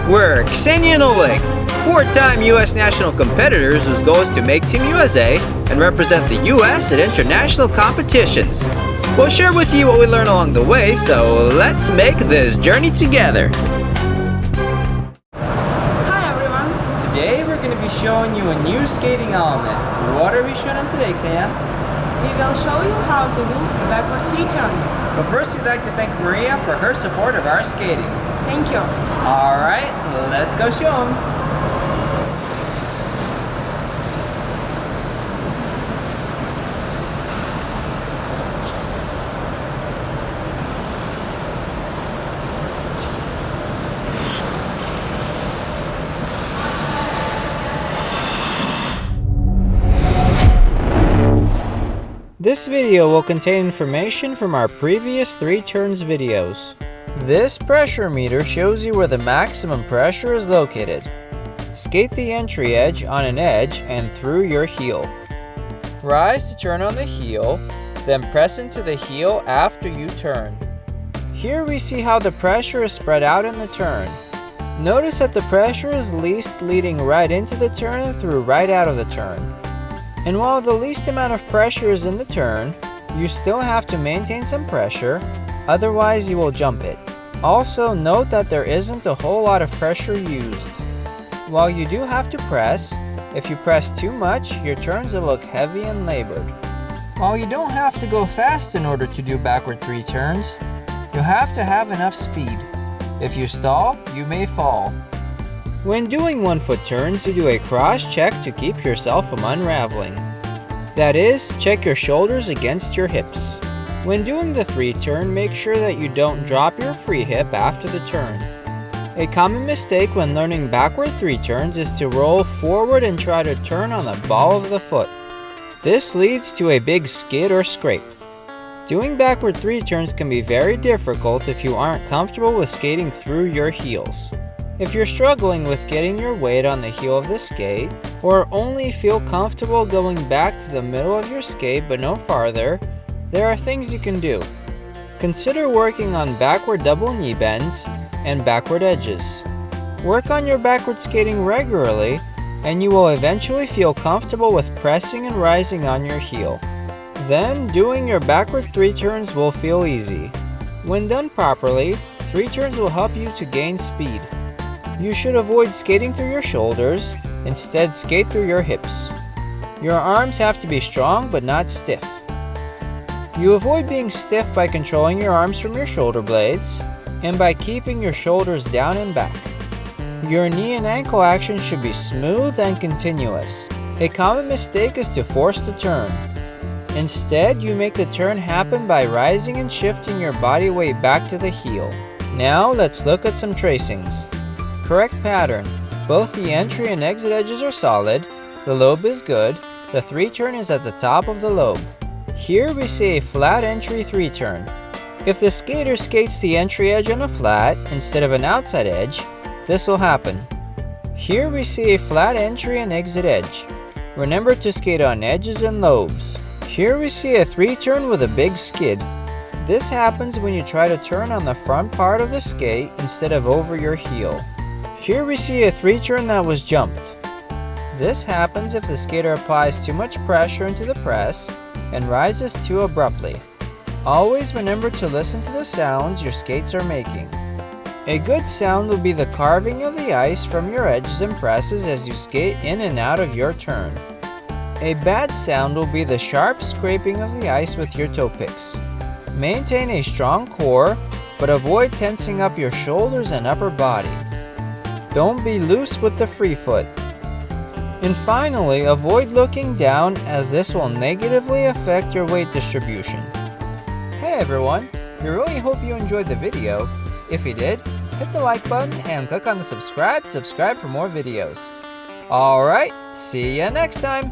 We're Kseniya and Oleg, four-time U.S. national competitors whose goal is to make Team USA and represent the U.S. at international competitions. We'll share with you what we learn along the way, so let's make this journey together. Hi everyone! Today we're going to be showing you a new skating element. What are we showing them today, Kseniya? We will show you how to do backward 3 turns. But first, we'd like to thank Maria for her support of our skating. Thank you. All right, let's go show them. This video will contain information from our previous 3 turns videos. This pressure meter shows you where the maximum pressure is located. Skate the entry edge on an edge and through your heel. Rise to turn on the heel, then press into the heel after you turn. Here we see how the pressure is spread out in the turn. Notice that the pressure is least leading right into the turn and through right out of the turn. And while the least amount of pressure is in the turn, you still have to maintain some pressure, otherwise you will jump it. Also note that there isn't a whole lot of pressure used. While you do have to press, if you press too much, your turns will look heavy and labored. While you don't have to go fast in order to do backward 3 turns, you'll have to have enough speed. If you stall, you may fall. When doing 1-foot turns, you do a cross-check to keep yourself from unraveling. That is, check your shoulders against your hips. When doing the 3 turn, make sure that you don't drop your free hip after the turn. A common mistake when learning backward 3 turns is to roll forward and try to turn on the ball of the foot. This leads to a big skid or scrape. Doing backward 3 turns can be very difficult if you aren't comfortable with skating through your heels. If you're struggling with getting your weight on the heel of the skate, or only feel comfortable going back to the middle of your skate but no farther, there are things you can do. Consider working on backward double knee bends and backward edges. Work on your backward skating regularly, and you will eventually feel comfortable with pressing and rising on your heel. Then, doing your backward 3 turns will feel easy. When done properly, 3 turns will help you to gain speed. You should avoid skating through your shoulders, instead skate through your hips. Your arms have to be strong but not stiff. You avoid being stiff by controlling your arms from your shoulder blades, and by keeping your shoulders down and back. Your knee and ankle action should be smooth and continuous. A common mistake is to force the turn. Instead, you make the turn happen by rising and shifting your body weight back to the heel. Now let's look at some tracings. Correct pattern. Both the entry and exit edges are solid, the lobe is good, the 3 turn is at the top of the lobe. Here we see a flat entry 3 turn. If the skater skates the entry edge on a flat instead of an outside edge, this will happen. Here we see a flat entry and exit edge. Remember to skate on edges and lobes. Here we see a 3 turn with a big skid. This happens when you try to turn on the front part of the skate instead of over your heel. Here we see a 3 turn that was jumped. This happens if the skater applies too much pressure into the press and rises too abruptly. Always remember to listen to the sounds your skates are making. A good sound will be the carving of the ice from your edges and presses as you skate in and out of your turn. A bad sound will be the sharp scraping of the ice with your toe picks. Maintain a strong core, but avoid tensing up your shoulders and upper body. Don't be loose with the free foot. And finally, avoid looking down as this will negatively affect your weight distribution. Hey everyone, we really hope you enjoyed the video. If you did, hit the like button and click on the subscribe for more videos. Alright, see ya next time!